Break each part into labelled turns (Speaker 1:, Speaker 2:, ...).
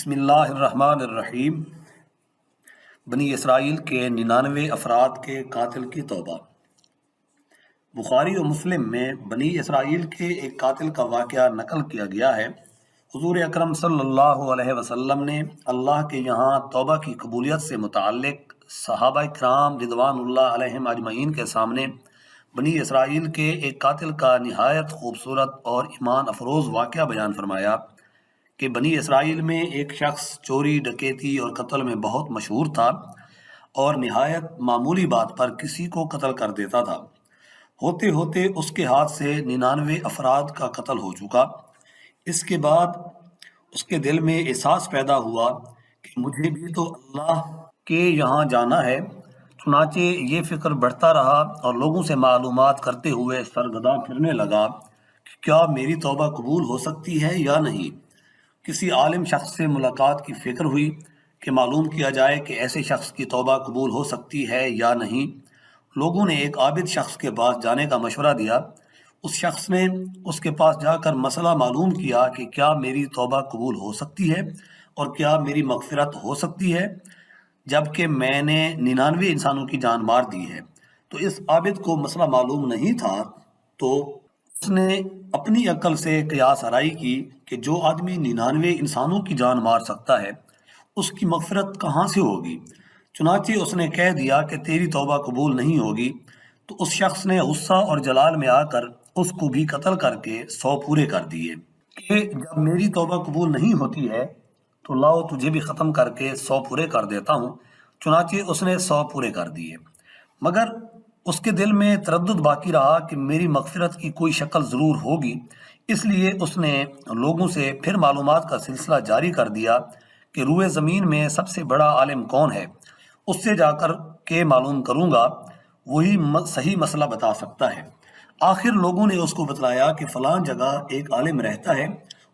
Speaker 1: بسم اللہ الرحمن الرحیم۔ بنی اسرائیل کے 99 افراد کے قاتل کی توبہ۔ بخاری و مسلم میں بنی اسرائیل کے ایک قاتل کا واقعہ نقل کیا گیا ہے۔ حضور اکرم صلی اللہ علیہ وسلم نے اللہ کے یہاں توبہ کی قبولیت سے متعلق صحابہ کرام رضوان اللہ علیہم اجمعین کے سامنے بنی اسرائیل کے ایک قاتل کا نہایت خوبصورت اور ایمان افروز واقعہ بیان فرمایا کہ بنی اسرائیل میں ایک شخص چوری، ڈکیتی اور قتل میں بہت مشہور تھا اور نہایت معمولی بات پر کسی کو قتل کر دیتا تھا۔ ہوتے ہوتے اس کے ہاتھ سے 99 افراد کا قتل ہو چکا۔ اس کے بعد اس کے دل میں احساس پیدا ہوا کہ مجھے بھی تو اللہ کے یہاں جانا ہے۔ چنانچہ یہ فکر بڑھتا رہا اور لوگوں سے معلومات کرتے ہوئے سرگرداں پھرنے لگا کہ کیا میری توبہ قبول ہو سکتی ہے یا نہیں۔ کسی عالم شخص سے ملاقات کی فکر ہوئی کہ معلوم کیا جائے کہ ایسے شخص کی توبہ قبول ہو سکتی ہے یا نہیں۔ لوگوں نے ایک عابد شخص کے پاس جانے کا مشورہ دیا۔ اس شخص نے اس کے پاس جا کر مسئلہ معلوم کیا کہ کیا میری توبہ قبول ہو سکتی ہے اور کیا میری مغفرت ہو سکتی ہے جبکہ میں نے 99 انسانوں کی جان مار دی ہے۔ تو اس عابد کو مسئلہ معلوم نہیں تھا، تو اس نے اپنی عقل سے قیاس آرائی کی کہ جو آدمی 99 انسانوں کی جان مار سکتا ہے اس کی مغفرت کہاں سے ہوگی۔ چنانچہ اس نے کہہ دیا کہ تیری توبہ قبول نہیں ہوگی۔ تو اس شخص نے غصہ اور جلال میں آ کر اس کو بھی قتل کر کے 100 پورے کر دیے کہ جب میری توبہ قبول نہیں ہوتی ہے تو لاؤ تجھے بھی ختم کر کے 100 پورے کر دیتا ہوں۔ چنانچہ اس نے 100 پورے کر دیے، مگر اس کے دل میں تردد باقی رہا کہ میری مغفرت کی کوئی شکل ضرور ہوگی۔ اس لیے اس نے لوگوں سے پھر معلومات کا سلسلہ جاری کر دیا کہ روئے زمین میں سب سے بڑا عالم کون ہے، اس سے جا کر کے معلوم کروں گا، وہی صحیح مسئلہ بتا سکتا ہے۔ آخر لوگوں نے اس کو بتلایا کہ فلاں جگہ ایک عالم رہتا ہے،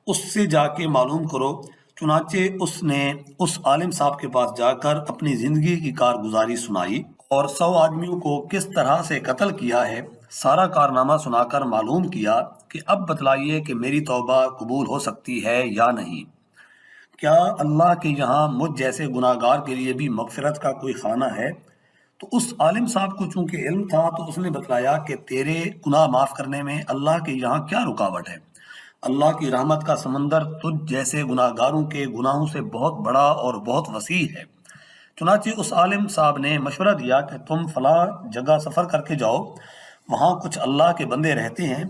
Speaker 1: اس سے جا کے معلوم کرو۔ چنانچہ اس نے اس عالم صاحب کے پاس جا کر اپنی زندگی کی کارگزاری سنائی اور 100 آدمیوں کو کس طرح سے قتل کیا ہے سارا کارنامہ سنا کر معلوم کیا کہ اب بتلائیے کہ میری توبہ قبول ہو سکتی ہے یا نہیں۔ کیا اللہ کے یہاں مجھ جیسے گناہ گار کے لیے بھی مغفرت کا کوئی خانہ ہے؟ تو اس عالم صاحب کو چونکہ علم تھا تو اس نے بتلایا کہ تیرے گناہ معاف کرنے میں اللہ کے یہاں کیا رکاوٹ ہے۔ اللہ کی رحمت کا سمندر تجھ جیسے گناہ گاروں کے گناہوں سے بہت بڑا اور بہت وسیع ہے۔ چنانچہ اس عالم صاحب نے مشورہ دیا کہ تم فلاں جگہ سفر کر کے جاؤ، وہاں کچھ اللہ کے بندے رہتے ہیں،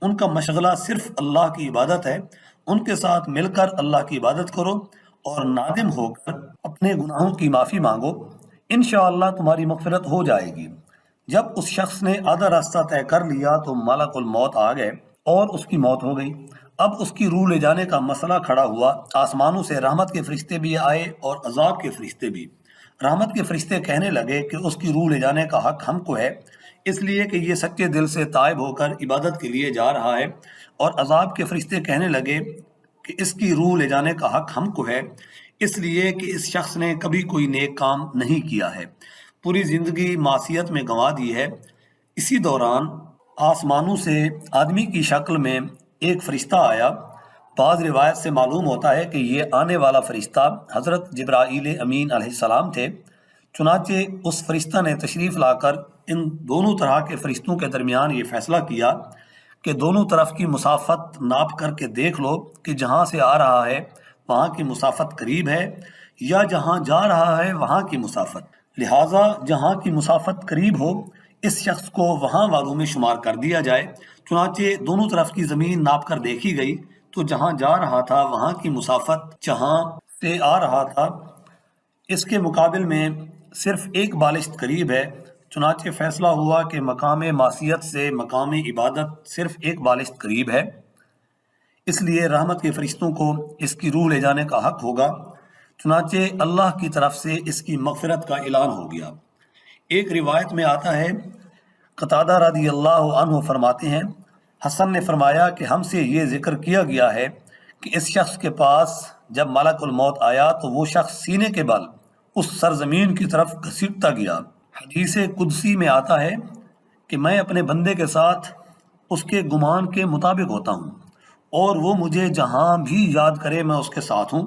Speaker 1: ان کا مشغلہ صرف اللہ کی عبادت ہے، ان کے ساتھ مل کر اللہ کی عبادت کرو اور نادم ہو کر اپنے گناہوں کی معافی مانگو، انشاءاللہ تمہاری مغفرت ہو جائے گی۔ جب اس شخص نے آدھا راستہ طے کر لیا تو ملک الموت آ گئے اور اس کی موت ہو گئی۔ اب اس کی روح لے جانے کا مسئلہ کھڑا ہوا۔ آسمانوں سے رحمت کے فرشتے بھی آئے اور عذاب کے فرشتے بھی۔ رحمت کے فرشتے کہنے لگے کہ اس کی روح لے جانے کا حق ہم کو ہے، اس لیے کہ یہ سچے دل سے تائب ہو کر عبادت کے لیے جا رہا ہے، اور عذاب کے فرشتے کہنے لگے کہ اس کی روح لے جانے کا حق ہم کو ہے، اس لیے کہ اس شخص نے کبھی کوئی نیک کام نہیں کیا ہے، پوری زندگی معصیت میں گنوا دی ہے۔ اسی دوران آسمانوں سے آدمی کی شکل میں ایک فرشتہ آیا۔ بعض روایت سے معلوم ہوتا ہے کہ یہ آنے والا فرشتہ حضرت جبرائیل امین علیہ السلام تھے۔ چنانچہ اس فرشتہ نے تشریف لا کر ان دونوں طرح کے فرشتوں کے درمیان یہ فیصلہ کیا کہ دونوں طرف کی مسافت ناپ کر کے دیکھ لو کہ جہاں سے آ رہا ہے وہاں کی مسافت قریب ہے یا جہاں جا رہا ہے وہاں کی مسافت، لہٰذا جہاں کی مسافت قریب ہو اس شخص کو وہاں والوں میں شمار کر دیا جائے۔ چنانچہ دونوں طرف کی زمین ناپ کر دیکھی گئی تو جہاں جا رہا تھا وہاں کی مسافت جہاں سے آ رہا تھا اس کے مقابل میں صرف ایک بالشت قریب ہے۔ چنانچہ فیصلہ ہوا کہ مقام معصیت سے مقام عبادت صرف ایک بالشت قریب ہے، اس لیے رحمت کے فرشتوں کو اس کی روح لے جانے کا حق ہوگا۔ چنانچہ اللہ کی طرف سے اس کی مغفرت کا اعلان ہو گیا۔ ایک روایت میں آتا ہے، قتادہ رضی اللہ عنہ فرماتے ہیں، حسن نے فرمایا کہ ہم سے یہ ذکر کیا گیا ہے کہ اس شخص کے پاس جب ملک الموت آیا تو وہ شخص سینے کے بل اس سرزمین کی طرف گھسیٹتا گیا۔ حدیث قدسی میں آتا ہے کہ میں اپنے بندے کے ساتھ اس کے گمان کے مطابق ہوتا ہوں اور وہ مجھے جہاں بھی یاد کرے میں اس کے ساتھ ہوں۔